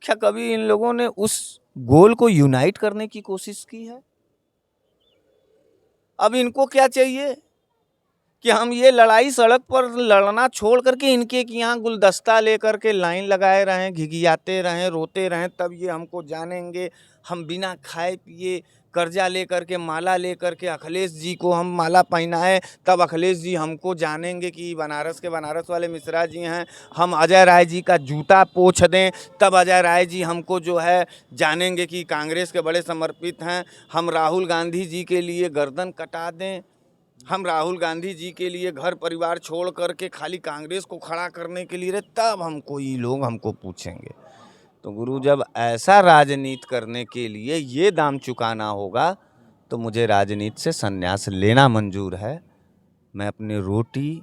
क्या कभी इन लोगों ने उस गोल को यूनाइट करने की कोशिश की है? अब इनको क्या चाहिए कि हम ये लड़ाई सड़क पर लड़ना छोड़ करके इनके यहाँ गुलदस्ता लेकर के लाइन लगाए रहें, घिघियाते रहें, रोते रहें, तब ये हमको जानेंगे। हम बिना खाए पिए कर्जा लेकर के, माला लेकर के अखिलेश जी को हम माला पहनाए, तब अखिलेश जी हमको जानेंगे कि बनारस के बनारस वाले मिश्रा जी हैं। हम अजय राय जी का जूता पोंछ दें, तब अजय राय जी हमको जो है जानेंगे कि कांग्रेस के बड़े समर्पित हैं। हम राहुल गांधी जी के लिए गर्दन कटा दें, हम राहुल गांधी जी के लिए घर परिवार छोड़ करके खाली कांग्रेस को खड़ा करने के लिए रहे, तब हमको ये लोग हमको पूछेंगे। तो गुरु, जब ऐसा राजनीति करने के लिए ये दाम चुकाना होगा, तो मुझे राजनीति से संन्यास लेना मंजूर है। मैं अपनी रोटी,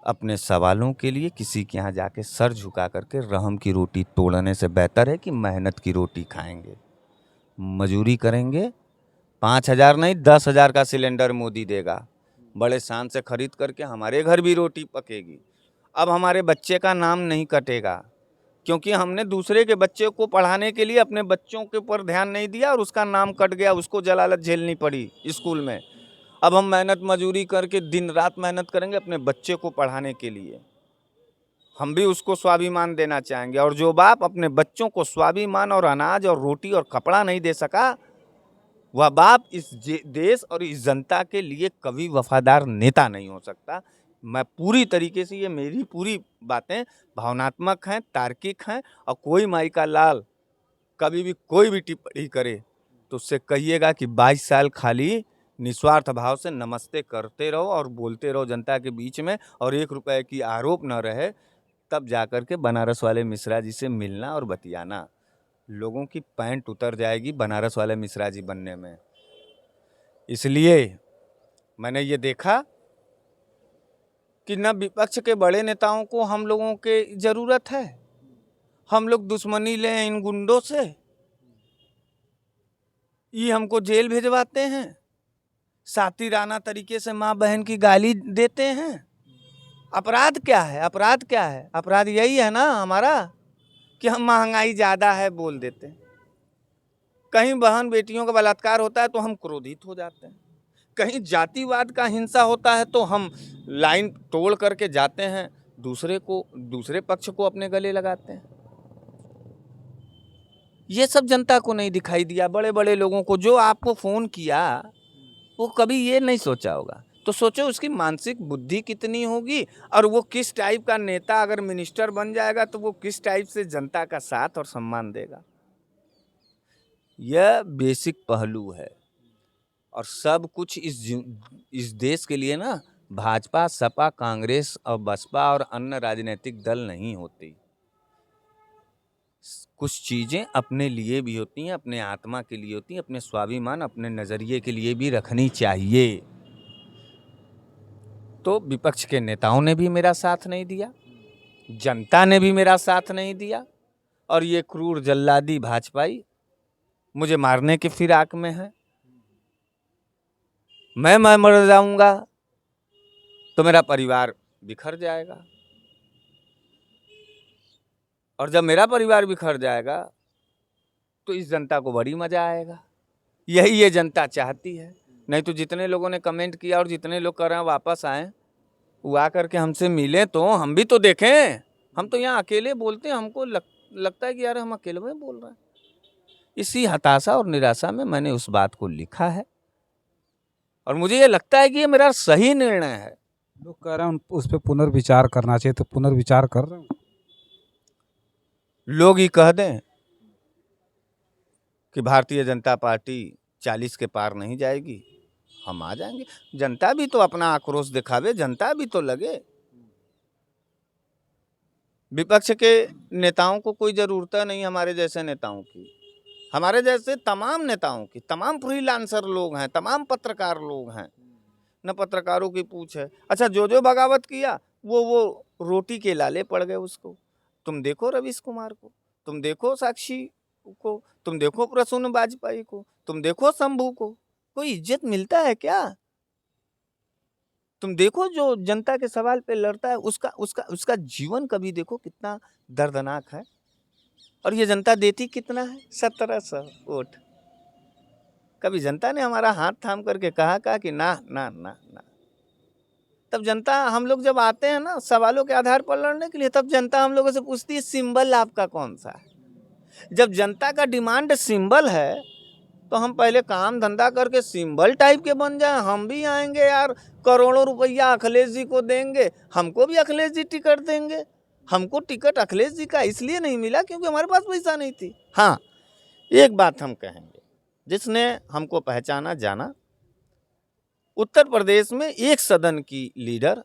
अपने सवालों के लिए किसी के यहाँ जाके सर झुका करके रहम की रोटी तोड़ने से बेहतर है कि मेहनत की रोटी खाएंगे, मजूरी करेंगे। 5,000 नहीं 10,000 का सिलेंडर मोदी देगा, बड़े शान से खरीद करके हमारे घर भी रोटी पकेगी। अब हमारे बच्चे का नाम नहीं कटेगा, क्योंकि हमने दूसरे के बच्चे को पढ़ाने के लिए अपने बच्चों के ऊपर ध्यान नहीं दिया और उसका नाम कट गया, उसको जलालत झेलनी पड़ी स्कूल में। अब हम मेहनत मजूरी करके दिन रात मेहनत करेंगे अपने बच्चे को पढ़ाने के लिए, हम भी उसको स्वाभिमान देना चाहेंगे। और जो बाप अपने बच्चों को स्वाभिमान और अनाज और रोटी और कपड़ा नहीं दे सका, वह बाप इस देश और इस जनता के लिए कभी वफादार नेता नहीं हो सकता। मैं पूरी तरीके से, ये मेरी पूरी बातें भावनात्मक हैं, तार्किक हैं, और कोई माई का लाल कभी भी कोई भी टिप्पणी करे तो उससे कहिएगा कि 22 साल खाली निस्वार्थ भाव से नमस्ते करते रहो और बोलते रहो जनता के बीच में, और 1 रुपए की आरोप न रहे, तब जाकर के बनारस वाले मिश्रा जी से मिलना और बतियाना। लोगों की पैंट उतर जाएगी बनारस वाले मिश्रा जी बनने में। इसलिए मैंने ये देखा कि न विपक्ष के बड़े नेताओं को हम लोगों के ज़रूरत है, हम लोग दुश्मनी लें इन गुंडों से, ये हमको जेल भिजवाते हैं, सातिराना तरीके से माँ बहन की गाली देते हैं। अपराध क्या है? अपराध क्या है? अपराध यही है ना हमारा कि हम महंगाई ज़्यादा है बोल देते हैं, कहीं बहन बेटियों का बलात्कार होता है तो हम क्रोधित हो जाते हैं, कहीं जातिवाद का हिंसा होता है तो हम लाइन तोड़ करके जाते हैं, दूसरे पक्ष को अपने गले लगाते हैं। ये सब जनता को नहीं दिखाई दिया। बड़े बड़े लोगों को, जो आपको फ़ोन किया वो कभी ये नहीं सोचा होगा, तो सोचो उसकी मानसिक बुद्धि कितनी होगी, और वो किस टाइप का नेता अगर मिनिस्टर बन जाएगा तो वो किस टाइप से जनता का साथ और सम्मान देगा। यह बेसिक पहलू है। और सब कुछ इस देश के लिए ना भाजपा, सपा, कांग्रेस और बसपा और अन्य राजनीतिक दल नहीं होती। कुछ चीज़ें अपने लिए भी होती हैं, अपने आत्मा के लिए होती हैं, अपने स्वाभिमान, अपने नज़रिए के लिए भी रखनी चाहिए। तो विपक्ष के नेताओं ने भी मेरा साथ नहीं दिया, जनता ने भी मेरा साथ नहीं दिया, और ये क्रूर जल्लादी भाजपाई मुझे मारने की फिराक में है। मैं मर जाऊंगा तो मेरा परिवार बिखर जाएगा, और जब मेरा परिवार बिखर जाएगा तो इस जनता को बड़ी मजा आएगा। यही ये जनता चाहती है। नहीं तो जितने लोगों ने कमेंट किया और जितने लोग कर रहे हैं वापस आए, वो आ करके हमसे मिले तो हम भी तो देखें। हम तो यहाँ अकेले बोलते हैं, हमको लगता है कि यार हम अकेले में बोल रहे हैं। इसी हताशा और निराशा में मैंने उस बात को लिखा है, और मुझे ये लगता है कि ये मेरा सही निर्णय है।
लोग कह रहे हैं उस पर पुनर्विचार करना चाहिए, तो पुनर्विचार कर रहे हैं।
लोग ही कह दें कि भारतीय जनता पार्टी 40 के पार नहीं जाएगी, हम आ जाएंगे। जनता भी तो अपना आक्रोश दिखावे, जनता भी तो लगे। विपक्ष के नेताओं को कोई ज़रूरत नहीं हमारे जैसे नेताओं की, हमारे जैसे तमाम नेताओं की। तमाम फ्रीलांसर लोग हैं, तमाम पत्रकार लोग हैं, न पत्रकारों की पूछ है। अच्छा, जो बगावत किया वो रोटी के लाले पड़ गए उसको। तुम देखो रवीश कुमार को, तुम देखो साक्षी को, तुम देखो प्रसून वाजपेयी को, तुम देखो शंभू को, कोई इज्जत मिलता है क्या? तुम देखो जो जनता के सवाल पे लड़ता है, उसका जीवन कभी देखो कितना दर्दनाक है। और ये जनता देती कितना है? 1700 वोट। कभी जनता ने हमारा हाथ थाम करके कहा कि ना ना ना ना। तब जनता, हम लोग जब आते हैं ना सवालों के आधार पर लड़ने के लिए, तब जनता हम लोगों से पूछती है सिंबल आपका कौन सा है। जब जनता का डिमांड सिंबल है तो हम पहले काम धंधा करके सिंबल टाइप के बन जाए। हम भी आएंगे यार, करोड़ों रुपया अखिलेश जी को देंगे, हमको भी अखिलेश जी टिकट देंगे। हमको टिकट अखिलेश जी का इसलिए नहीं मिला क्योंकि हमारे पास पैसा नहीं थी। हाँ, एक बात हम कहेंगे, जिसने हमको पहचाना जाना, उत्तर प्रदेश में एक सदन की लीडर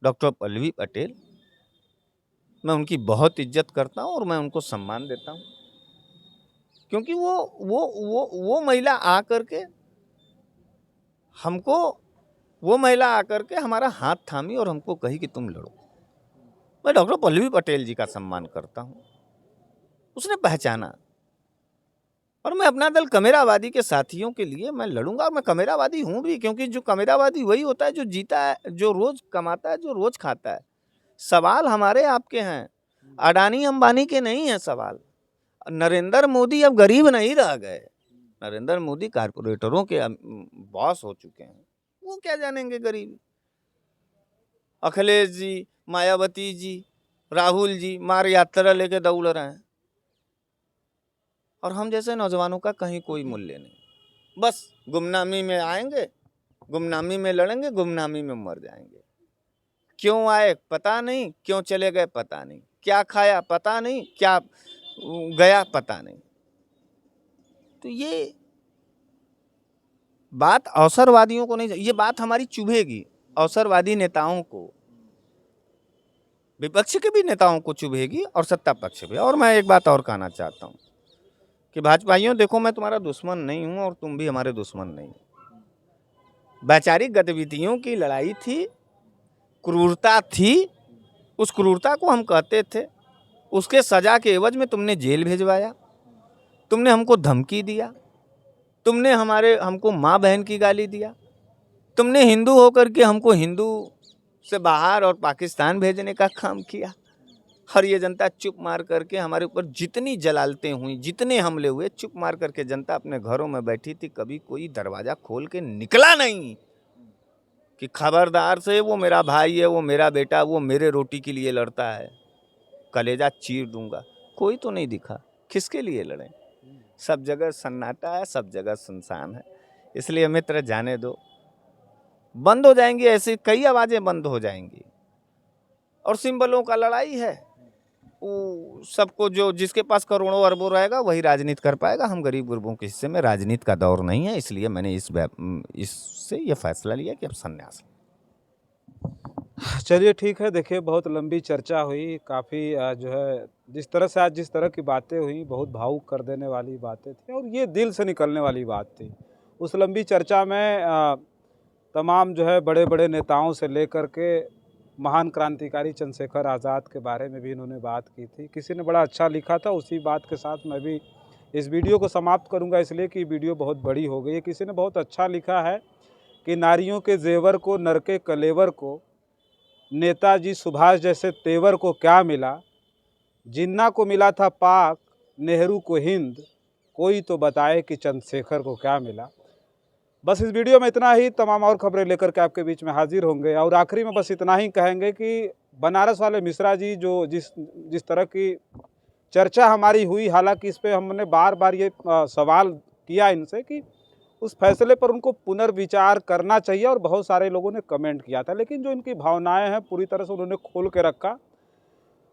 डॉक्टर पल्लवी पटेल, मैं उनकी बहुत इज्जत करता हूँ और मैं उनको सम्मान देता हूँ, क्योंकि वो महिला आ करके हमको वो महिला आकर के हमारा हाथ थामी और हमको कही कि तुम लड़ो। मैं डॉक्टर पल्लवी पटेल जी का सम्मान करता हूँ, उसने पहचाना। और मैं अपना दल कमेरावादी के साथियों के लिए मैं लड़ूंगा, और मैं कमेरावादी हूं भी, क्योंकि जो कमेरावादी वही होता है जो जीता है, जो रोज कमाता है, जो रोज खाता है। सवाल हमारे आपके हैं, अडानी अंबानी के नहीं है सवाल। नरेंद्र मोदी अब गरीब नहीं रह गए, नरेंद्र मोदी कारपोरेटरों के बॉस हो चुके हैं, वो क्या जानेंगे गरीब। अखिलेश जी, मायावती जी, राहुल जी मार यात्रा लेके दौड़ रहे हैं, और हम जैसे नौजवानों का कहीं कोई मूल्य नहीं। बस गुमनामी में आएंगे, गुमनामी में लड़ेंगे, गुमनामी में मर जाएंगे। क्यों आए पता नहीं, क्यों चले गए पता नहीं, क्या खाया पता नहीं, क्या गया पता नहीं। तो ये बात अवसरवादियों को नहीं, ये बात हमारी चुभेगी, अवसरवादी नेताओं को, विपक्ष के भी नेताओं को चुभेगी और सत्ता पक्ष भी। और मैं एक बात और कहना चाहता हूँ कि भाजपाइयों, देखो मैं तुम्हारा दुश्मन नहीं हूं और तुम भी हमारे दुश्मन नहीं। वैचारिक गतिविधियों की लड़ाई थी, क्रूरता थी, उस क्रूरता को हम कहते थे। उसके सजा के एवज में तुमने जेल भेजवाया, तुमने हमको धमकी दिया, तुमने हमको माँ बहन की गाली दिया, तुमने हिंदू होकर के हमको हिंदू से बाहर और पाकिस्तान भेजने का काम किया। और ये जनता चुप मार करके, हमारे ऊपर जितनी जलालतें हुई, जितने हमले हुए, चुप मार करके जनता अपने घरों में बैठी थी। कभी कोई दरवाजा खोल के निकला नहीं कि खबरदार से, वो मेरा भाई है, वो मेरा बेटा, वो मेरे रोटी के लिए लड़ता है, कलेजा चीर दूंगा। कोई तो नहीं दिखा। किसके लिए लड़ें? सब जगह सन्नाटा है, सब जगह सुनसान है। इसलिए मित्र जाने दो, बंद हो जाएंगी ऐसी कई आवाजें, बंद हो जाएंगी। और सिंबलों का लड़ाई है, वो सबको, जो जिसके पास करोड़ों अरबों रहेगा वही राजनीति कर पाएगा। हम गरीब गुरबों के हिस्से में राजनीति का दौर नहीं है, इसलिए मैंने इससे ये फैसला लिया कि अब संन्यास।
चलिए ठीक है। देखिए, बहुत लंबी चर्चा हुई, काफ़ी जो है जिस तरह से आज जिस तरह की बातें हुई, बहुत भावुक कर देने वाली बातें थी और ये दिल से निकलने वाली बात थी। उस लंबी चर्चा में तमाम जो है बड़े बड़े नेताओं से लेकर के महान क्रांतिकारी चंद्रशेखर आज़ाद के बारे में भी इन्होंने बात की थी। किसी ने बड़ा अच्छा लिखा था, उसी बात के साथ मैं भी इस वीडियो को समाप्त करूंगा, इसलिए कि वीडियो बहुत बड़ी हो गई है। किसी ने बहुत अच्छा लिखा है कि नारियों के जेवर को, नर के कलेवर को, नेताजी सुभाष जैसे तेवर को क्या मिला। जिन्ना को मिला था पाक, नेहरू को हिंद, कोई तो बताए कि चंद्रशेखर को क्या मिला। बस इस वीडियो में इतना ही। तमाम और खबरें लेकर के आपके बीच में हाजिर होंगे। और आखिरी में बस इतना ही कहेंगे कि बनारस वाले मिश्रा जी, जो जिस तरह की चर्चा हमारी हुई, हालांकि इस पर हमने बार बार ये सवाल किया इनसे कि उस फैसले पर उनको पुनर्विचार करना चाहिए, और बहुत सारे लोगों ने कमेंट किया था, लेकिन जो इनकी भावनाएं हैं पूरी तरह से उन्होंने खोल के रखा।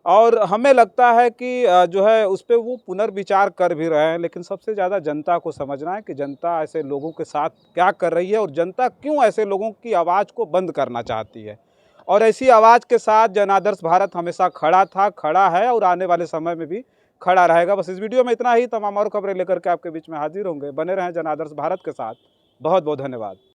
और हमें लगता है कि जो है उस पर वो पुनर्विचार कर भी रहे हैं, लेकिन सबसे ज़्यादा जनता को समझना है कि जनता ऐसे लोगों के साथ क्या कर रही है और जनता क्यों ऐसे लोगों की आवाज़ को बंद करना चाहती है। और ऐसी आवाज़ के साथ जन आदर्श भारत हमेशा खड़ा था, खड़ा है और आने वाले समय में भी खड़ा रहेगा। बस इस वीडियो में इतना ही। तमाम और खबरें लेकर के आपके बीच में हाजिर होंगे। बने रहें जन आदर्श भारत के साथ। बहुत बहुत धन्यवाद।